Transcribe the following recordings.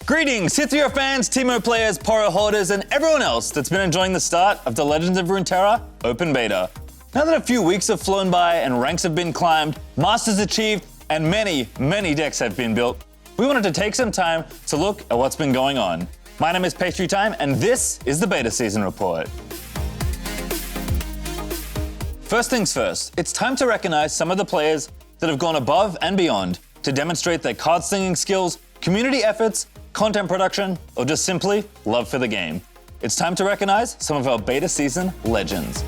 Greetings, Hithria fans, Teemo players, Poro holders, and everyone else that's been enjoying the start of the Legends of Runeterra Open Beta. Now that a few weeks have flown by and ranks have been climbed, masters achieved, and many decks have been built, we wanted to take some time to look at what's been going on. My name is Pastrytime, and this is the Beta Season Report. First things first, it's time to recognize some of the players that have gone above and beyond to demonstrate their card slinging skills, community efforts, content production, or just simply love for the game. It's time to recognize some of our beta season legends.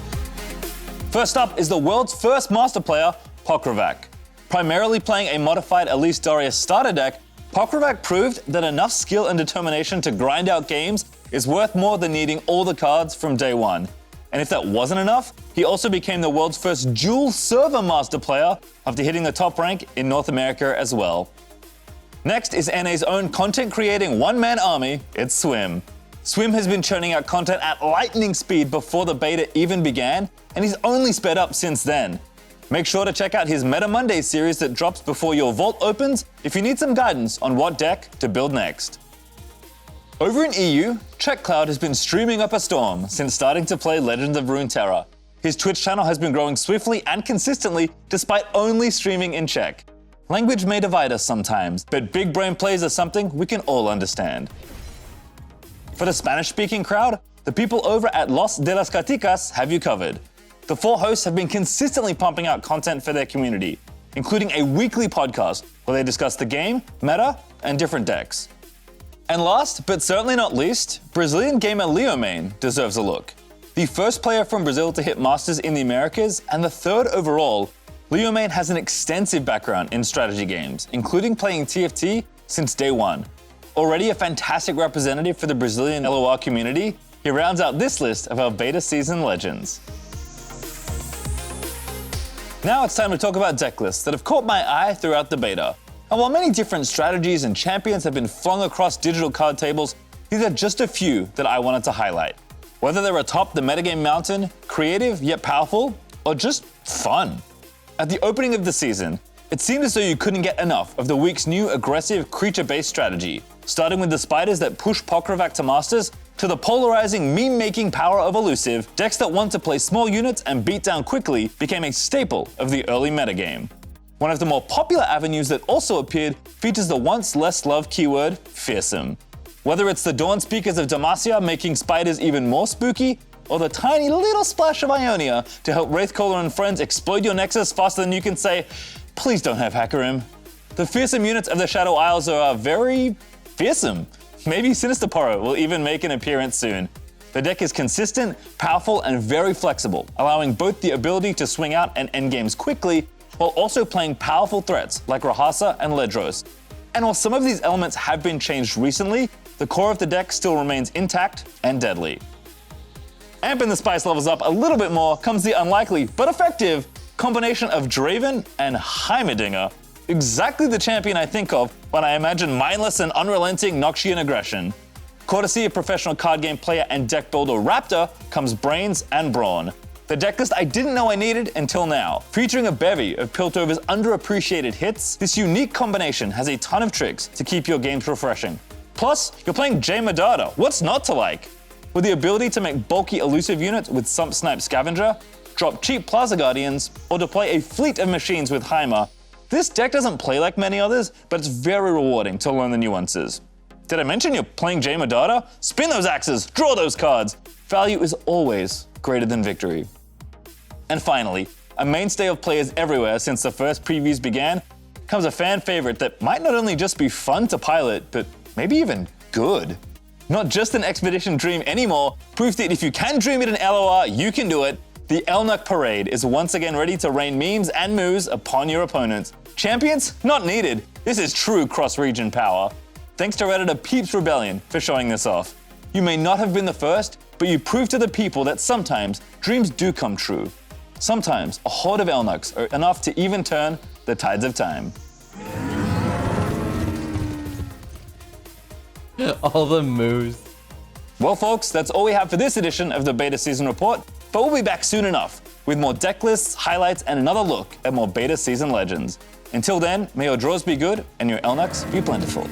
First up is the world's first master player, Paco Vac. Primarily playing a modified Elise Darius starter deck, Paco Vac proved that enough skill and determination to grind out games is worth more than needing all the cards from day one. And if that wasn't enough, he also became the world's first dual server master player after hitting the top rank in North America as well. Next is NA's own content-creating one-man army, it's Swim. Swim has been churning out content at lightning speed before the beta even began, and he's only sped up since then. Make sure to check out his Meta Monday series that drops before your vault opens if you need some guidance on what deck to build next. Over in EU, CheckCloud has been streaming up a storm since starting to play Legends of Runeterra. His Twitch channel has been growing swiftly and consistently despite only streaming in Czech. Language may divide us sometimes, but big brain plays are something we can all understand. For the Spanish-speaking crowd, the people over at LostDeLasgatas have you covered. The four hosts have been consistently pumping out content for their community, including a weekly podcast where they discuss the game, meta, and different decks. And last, but certainly not least, Brazilian gamer LeoMain deserves a look. The first player from Brazil to hit Masters in the Americas and the third overall, LeoMain has an extensive background in strategy games, including playing TFT since day one. Already a fantastic representative for the Brazilian LOR community, he rounds out this list of our beta season legends. Now it's time to talk about Decklists that have caught my eye throughout the beta. And while many different strategies and champions have been flung across digital card tables, these are just a few that I wanted to highlight. Whether they're atop the metagame mountain, creative yet powerful, or just fun. At the opening of the season, it seemed as though you couldn't get enough of the week's new aggressive creature-based strategy, starting with the spiders that push Paco Vac to Masters, to the polarizing meme-making power of Elusive, decks that want to play small units and beat down quickly became a staple of the early metagame. One of the more popular avenues that also appeared features the once less loved keyword, fearsome. Whether it's the Dawn Speakers of Demacia making spiders even more spooky, or the tiny little splash of Ionia to help Wraithcaller and friends explode your Nexus faster than you can say, please don't have Hackerim. The fearsome units of the Shadow Isles are very fearsome. Maybe Sinister Poro will even make an appearance soon. The deck is consistent, powerful, and very flexible, allowing both the ability to swing out and end games quickly, while also playing powerful threats like Rahasa and Ledros. And while some of these elements have been changed recently, the core of the deck still remains intact and deadly. Amping the spice levels up a little bit more comes the unlikely but effective combination of Draven and Heimerdinger, exactly the champion I think of when I imagine mindless and unrelenting Noxian aggression. Courtesy of professional card game player and deck builder Raptor comes Brains and Brawn. The deck list I didn't know I needed until now. Featuring a bevy of Piltover's underappreciated hits, this unique combination has a ton of tricks to keep your games refreshing. Plus, you're playing Jay Madada, what's not to like? With the ability to make bulky elusive units with Sump Snipe Scavenger, drop cheap Plaza Guardians, or deploy a fleet of machines with Heimer, this deck doesn't play like many others, but it's very rewarding to learn the nuances. Did I mention you're playing Jay Madada? Spin those axes, draw those cards. Value is always greater than victory. And finally, a mainstay of players everywhere since the first previews began, comes a fan favorite that might not only just be fun to pilot, but maybe even good. Not just an expedition dream anymore, proof that if you can dream it in LOR, you can do it. The Elnuck Parade is once again ready to rain memes and moves upon your opponents. Champions? Not needed. This is true cross-region power. Thanks to Redditor Peeps Rebellion for showing this off. You may not have been the first, but you proved to the people that sometimes dreams do come true. Sometimes a horde of Elnucks are enough to even turn the tides of time. All the moves. Well, folks, that's all we have for this edition of the Beta Season Report, but we'll be back soon enough with more deck lists, highlights, and another look at more Beta Season legends. Until then, may your draws be good and your Elnucks be plentiful.